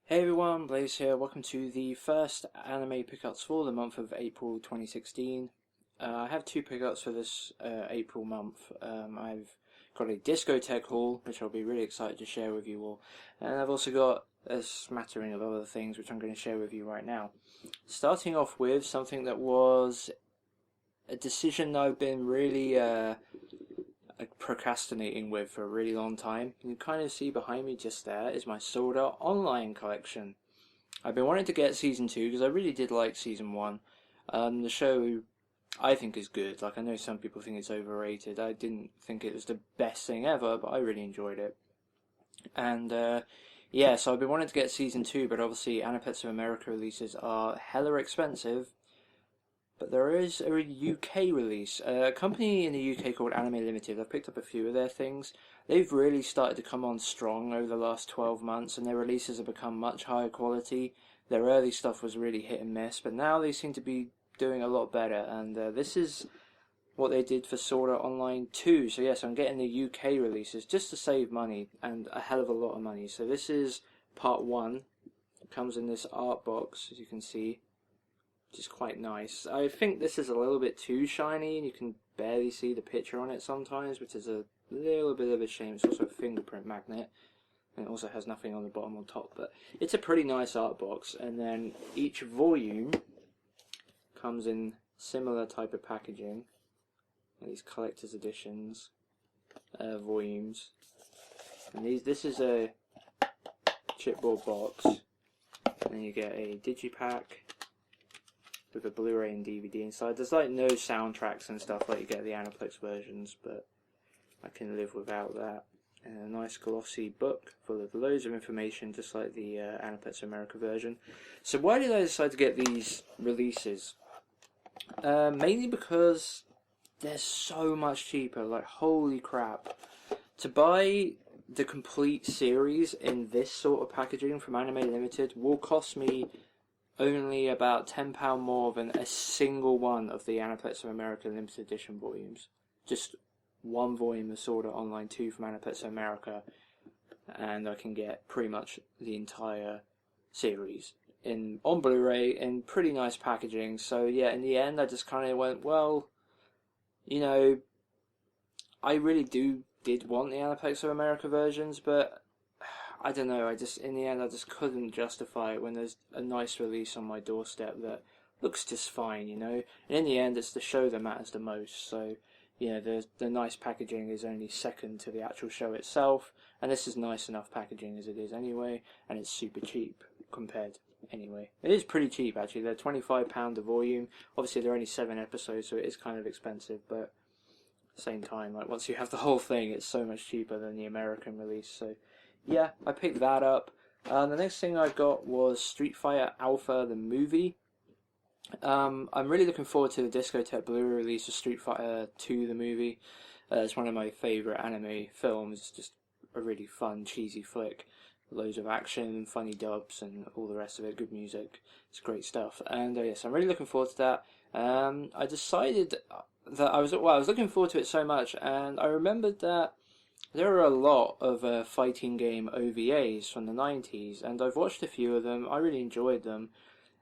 Hey everyone, Blaze here. Welcome to the first anime pickups for the month of April 2016. I have two pickups for this April month. I've got a discotheque haul, which I'll be really excited to share with you all. And I've also got a smattering of other things, which I'm going to share with you right now. Starting off with something that was a decision that I've been really procrastinating with for a really long time. You can kind of see behind me just there is my Sword Art Online collection. I've been wanting to get season 2 because I really did like season 1. The show I think is good. Like, I know some people think it's overrated. I didn't think it was the best thing ever, but I really enjoyed it. And yeah, so I've been wanting to get season 2, but obviously Anipets of America releases are hella expensive. But there is a UK release. A company in the UK called Anime Limited. I've picked up a few of their things. They've really started to come on strong over the last 12 months, and their releases have become much higher quality. Their early stuff was really hit and miss, but now they seem to be doing a lot better, and this is what they did for Sword Art Online 2. So yes, I'm getting the UK releases just to save money, and a hell of a lot of money. So this is part 1. It comes in this art box, as you can see, which is quite nice. I think this is a little bit too shiny, and you can barely see the picture on it sometimes, which is a little bit of a shame. It's also a fingerprint magnet, and it also has nothing on the bottom or top, but it's a pretty nice art box. And then each volume comes in similar type of packaging, these collector's editions volumes. And this is a chipboard box, and then you get a digipack with a Blu-ray and DVD inside. There's like no soundtracks and stuff like you get the Aniplex versions, but I can live without that. And a nice glossy book full of loads of information, just like the Aniplex America version. So why did I decide to get these releases? Mainly because they're so much cheaper. Like, holy crap. To buy the complete series in this sort of packaging from Anime Limited will cost me only about £10 more than a single one of the Aniplex of America Limited Edition volumes. Just one volume of Sword Art Online 2 from Aniplex of America, and I can get pretty much the entire series on Blu-ray in pretty nice packaging. So yeah, in the end I just kind of went, well, you know, I really did want the Aniplex of America versions, but I don't know, in the end I just couldn't justify it when there's a nice release on my doorstep that looks just fine, you know. And in the end it's the show that matters the most, so yeah, the nice packaging is only second to the actual show itself, and this is nice enough packaging as it is anyway, and it's super cheap compared anyway. It is pretty cheap actually, they're £25 a volume. Obviously they're only 7 episodes, so it is kind of expensive, but at the same time, like, once you have the whole thing, it's so much cheaper than the American release. So yeah, I picked that up. The next thing I got was Street Fighter Alpha, the movie. I'm really looking forward to the Discotheque Blu-ray release of Street Fighter 2, the movie. It's one of my favourite anime films. It's just a really fun, cheesy flick. Loads of action, funny dubs, and all the rest of it. Good music. It's great stuff. And yes, I'm really looking forward to that. I decided that I was looking forward to it so much, and I remembered that there are a lot of fighting game OVAs from the 90s, and I've watched a few of them. I really enjoyed them,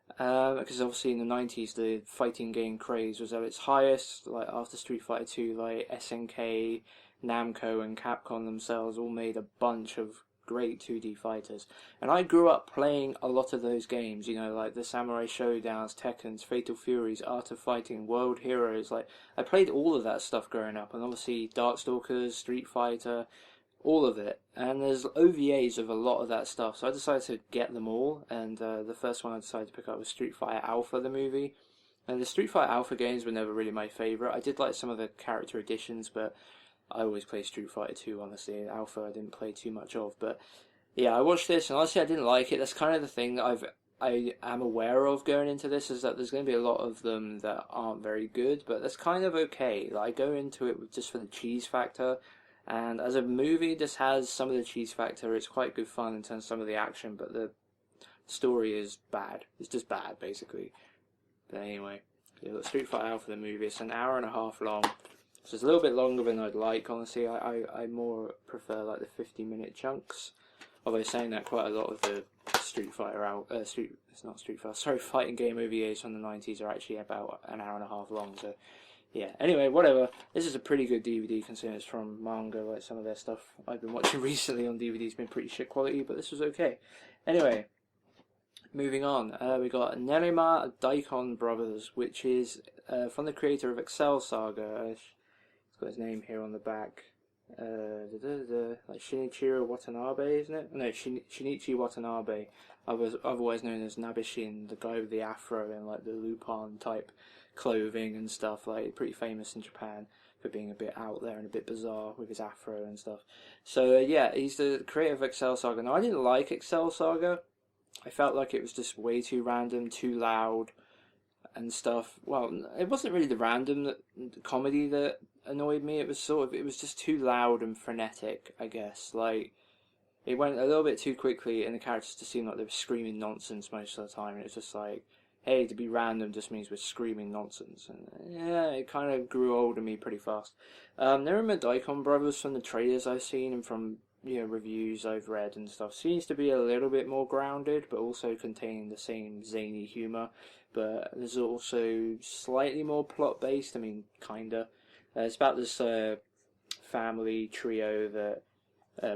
because obviously in the 90s the fighting game craze was at its highest. Like, after Street Fighter 2, like SNK, Namco and Capcom themselves all made a bunch of great 2D fighters, and I grew up playing a lot of those games, you know, like the Samurai Showdowns, Tekkens, Fatal Furies, Art of Fighting, World Heroes. Like, I played all of that stuff growing up, and obviously Darkstalkers, Street Fighter, all of it, and there's OVAs of a lot of that stuff, so I decided to get them all. And the first one I decided to pick up was Street Fighter Alpha, the movie. And the Street Fighter Alpha games were never really my favourite. I did like some of the character additions, but I always play Street Fighter 2, honestly. Alpha I didn't play too much of, but yeah, I watched this, and honestly I didn't like it. That's kind of the thing that I am aware of going into this, is that there's going to be a lot of them that aren't very good, but that's kind of okay. Like, I go into it just for the cheese factor, and as a movie, this has some of the cheese factor. It's quite good fun in terms of some of the action, but the story is bad. It's just bad, basically. But anyway, yeah, Street Fighter Alpha, the movie, it's an hour and a half long. So it's a little bit longer than I'd like, honestly. I more prefer like the 50-minute chunks. Although saying that, quite a lot of the fighting game OVAs from the 90s are actually about an hour and a half long. So yeah. Anyway, whatever. This is a pretty good DVD considering it's from Manga. Like some of their stuff I've been watching recently on DVD has been pretty shit quality, but this was okay. Anyway, moving on. We got Nerima Daikon Brothers, which is from the creator of Excel Saga. It's got his name here on the back. Like Shinichiro Watanabe, isn't it? No, Shinichi Watanabe, otherwise known as Nabishin, the guy with the afro and like the Lupin type clothing and stuff. Like pretty famous in Japan for being a bit out there and a bit bizarre with his afro and stuff. So yeah, he's the creator of Excel Saga. Now I didn't like Excel Saga. I felt like it was just way too random, too loud, and stuff. Well, it wasn't really the comedy that annoyed me. It was just too loud and frenetic, I guess. Like, it went a little bit too quickly, and the characters just seemed like they were screaming nonsense most of the time. And it's just like, hey, to be random just means we're screaming nonsense. And yeah, it kind of grew old on me pretty fast. Nerima Daikon Brothers, from the trailers I've seen and from reviews I've read and stuff, seems to be a little bit more grounded, but also containing the same zany humour. But there's also slightly more plot based. I mean, kinda. It's about this family trio that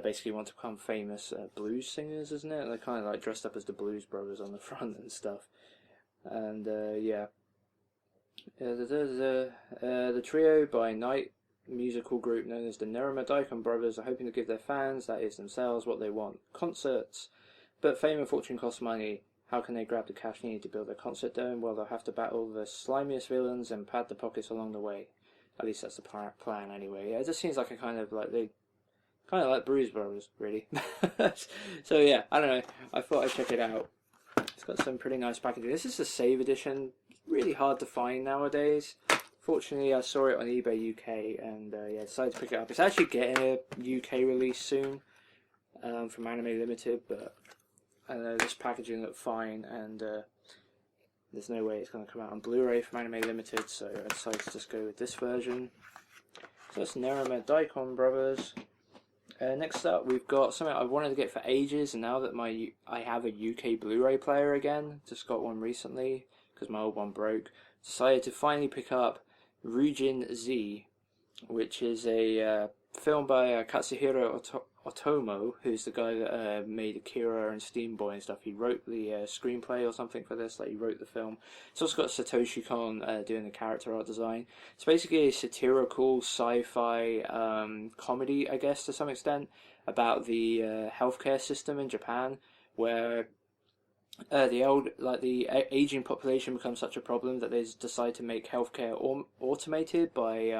basically want to become famous blues singers, isn't it? They're kind of like dressed up as the Blues Brothers on the front and stuff. And yeah, the trio by night musical group known as the Nerima Daikon Brothers are hoping to give their fans, that is themselves, what they want: concerts. But fame and fortune cost money. How can they grab the cash needed to build their concert dome? Well, they'll have to battle the slimiest villains and pad the pockets along the way. At least that's the plan, anyway. Yeah, it just seems like they kind of like Blues Brothers, really. So yeah, I don't know. I thought I'd check it out. It's got some pretty nice packaging. This is a save edition. Really hard to find nowadays. Fortunately, I saw it on eBay UK and yeah, decided to pick it up. It's actually getting a UK release soon from Anime Limited, but I know this packaging looked fine, and there's no way it's going to come out on Blu-ray from Anime Limited, so I decided to just go with this version. So that's Nerima Daikon Brothers. Next up, we've got something I've wanted to get for ages, and now that I have a UK Blu-ray player again, just got one recently because my old one broke, decided to finally pick up Ruijin Z, which is a film by Katsuhiro Otomo, who's the guy that made Akira and Steam Boy and stuff. He wrote the screenplay or something for this, like he wrote the film. It's also got Satoshi Kon doing the character art design. It's basically a satirical sci-fi comedy, I guess, to some extent, about the healthcare system in Japan, where the aging population becomes such a problem that they decide to make healthcare automated by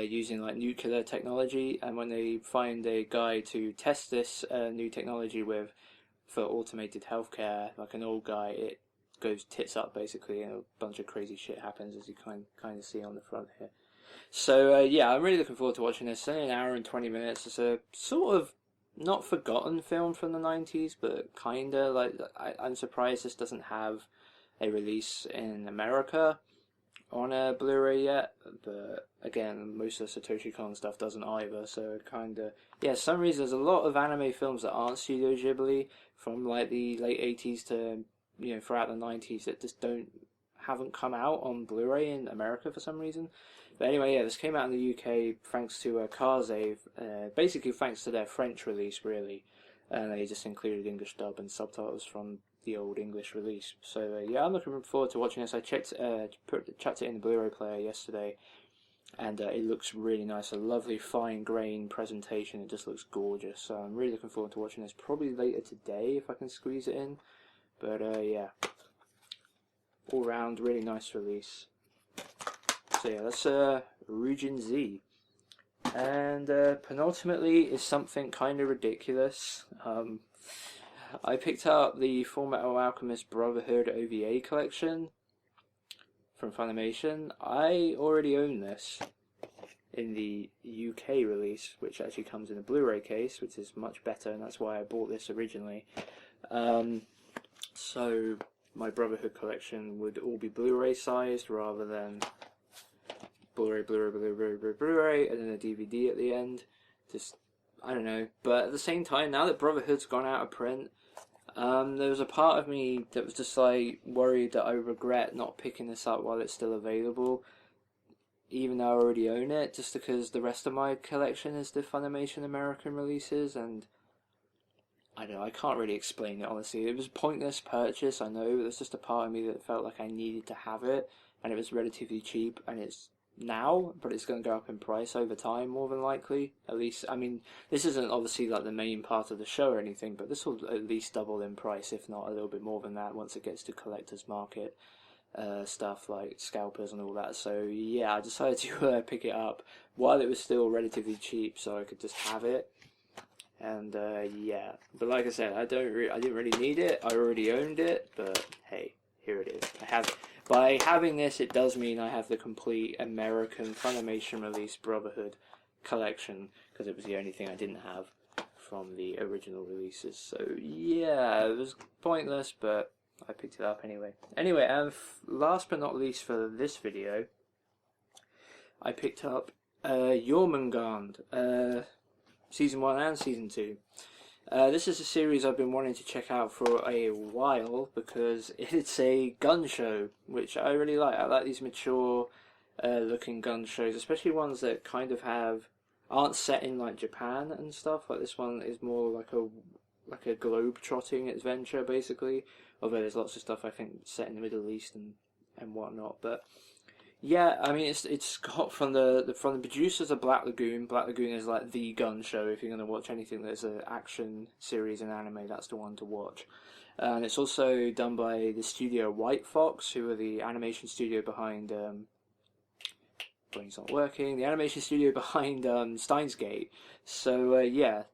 using like nuclear technology, and when they find a guy to test this new technology with for automated healthcare, like an old guy, it goes tits up basically, and a bunch of crazy shit happens, as you kind of see on the front here. So yeah, I'm really looking forward to watching this. It's only an hour and 20 minutes. It's a sort of not forgotten film from the 90s, but kinda like I'm surprised this doesn't have a release in America on a Blu-ray yet, but again, most of the Satoshi Kon stuff doesn't either, so kinda, yeah, for some reason there's a lot of anime films that aren't Studio Ghibli from like the late 80s to, throughout the 90s that just haven't come out on Blu-ray in America for some reason. But anyway, yeah, this came out in the UK thanks to Karsave, basically thanks to their French release, really, and they just included English dub and subtitles from the old English release. So yeah, I'm looking forward to watching this. I chucked it in the Blu-ray player yesterday, and it looks really nice. A lovely fine grain presentation. It just looks gorgeous. So I'm really looking forward to watching this. Probably later today if I can squeeze it in. But yeah, all round really nice release. So yeah, that's Ruijin Z. And penultimately is something kind of ridiculous. I picked up the Fullmetal Alchemist Brotherhood OVA collection from Funimation. I already own this in the UK release, which actually comes in a Blu-ray case, which is much better, and that's why I bought this originally. So my Brotherhood collection would all be Blu-ray sized rather than Blu-ray, and then a DVD at the end. Just I don't know. But at the same time, now that Brotherhood's gone out of print, there was a part of me that was just like worried that I regret not picking this up while it's still available, even though I already own it, just because the rest of my collection is the Funimation American releases, and I don't know, I can't really explain it honestly. It was a pointless purchase, I know, but there's just a part of me that felt like I needed to have it, and it was relatively cheap, and it's now, but it's going to go up in price over time, more than likely. At least, I mean, this isn't obviously like the main part of the show or anything, but this will at least double in price, if not a little bit more than that, once it gets to collector's market stuff like scalpers and all that. So yeah, I decided to pick it up while it was still relatively cheap, so I could just have it. And yeah, but like I said, I didn't really need it. I already owned it, but hey, here it is. I have it. By having this, it does mean I have the complete American Funimation release Brotherhood collection, because it was the only thing I didn't have from the original releases. So yeah, it was pointless, but I picked it up anyway. Anyway, and last but not least for this video, I picked up Jormungand, Season 1 and Season 2. This is a series I've been wanting to check out for a while because it's a gun show, which I really like. I like these mature looking gun shows, especially ones that kind of aren't set in like Japan and stuff. Like this one is more like a globe-trotting adventure basically. Although there's lots of stuff I think set in the Middle East and whatnot, but yeah, I mean it's got from the producers of Black Lagoon. Black Lagoon is like the gun show. If you're going to watch anything that's an action series in anime, that's the one to watch. And it's also done by the studio White Fox, who are the animation studio behind brain's not working. The animation studio behind Steins Gate. So yeah,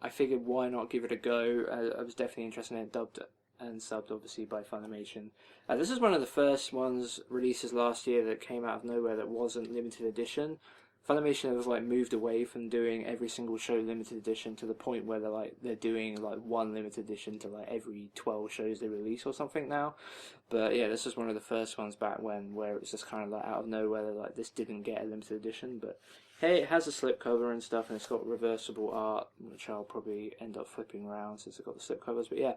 I figured why not give it a go. I was definitely interested in it, dubbed and subbed obviously by Funimation. This is one of the first ones releases last year that came out of nowhere that wasn't limited edition. Funimation has like moved away from doing every single show limited edition to the point where they're doing like one limited edition to like every 12 shows they release or something now. But yeah, this is one of the first ones back where it was just kind of like out of nowhere, like this didn't get a limited edition, but hey, it has a slipcover and stuff, and it's got reversible art, which I'll probably end up flipping around since it's got the slipcovers. But yeah,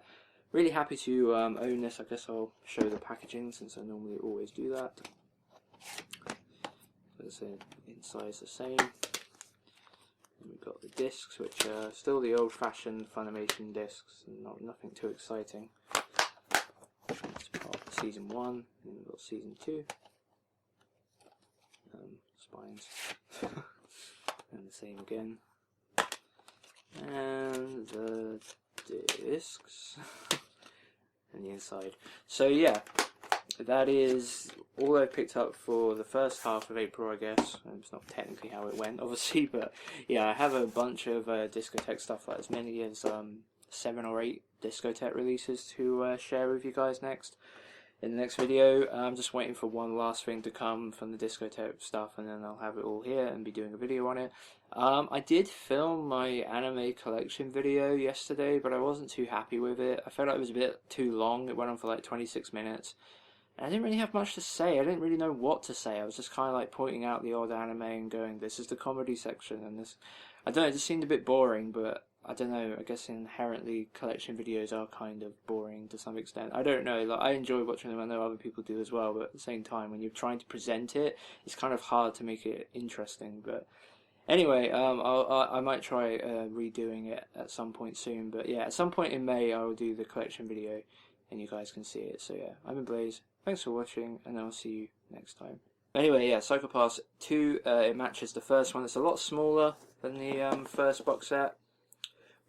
really happy to own this. I guess I'll show the packaging since I normally always do that. Let's say inside's the same. And we've got the discs, which are still the old-fashioned Funimation discs, and nothing too exciting. It's part of Season 1, and we've got Season 2. Spines. And the same again. And the discs. And the inside. So yeah, that is all I picked up for the first half of April, I guess. It's not technically how it went, obviously, but yeah, I have a bunch of discotheque stuff, like as many as 7 or 8 discotheque releases to share with you guys in the next video. I'm just waiting for one last thing to come from the discotheque stuff, and then I'll have it all here and be doing a video on it. I did film my anime collection video yesterday, but I wasn't too happy with it. I felt like it was a bit too long. It went on for like 26 minutes. And I didn't really have much to say. I didn't really know what to say. I was just kind of like pointing out the old anime and going, this is the comedy section, and this... I don't know, it just seemed a bit boring, but I don't know, I guess inherently collection videos are kind of boring to some extent. I don't know, like I enjoy watching them, I know other people do as well, but at the same time, when you're trying to present it, it's kind of hard to make it interesting. But anyway, I might try redoing it at some point soon, but yeah, at some point in May I will do the collection video, and you guys can see it. So yeah, I'm in Blaze, thanks for watching, and I'll see you next time. Anyway, yeah, Psycho Pass 2, it matches the first one. It's a lot smaller than the first box set.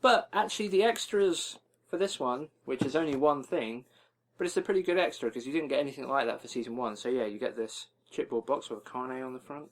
But actually the extras for this one, which is only one thing, but it's a pretty good extra because you didn't get anything like that for Season 1. So yeah, you get this chipboard box with a carnet on the front.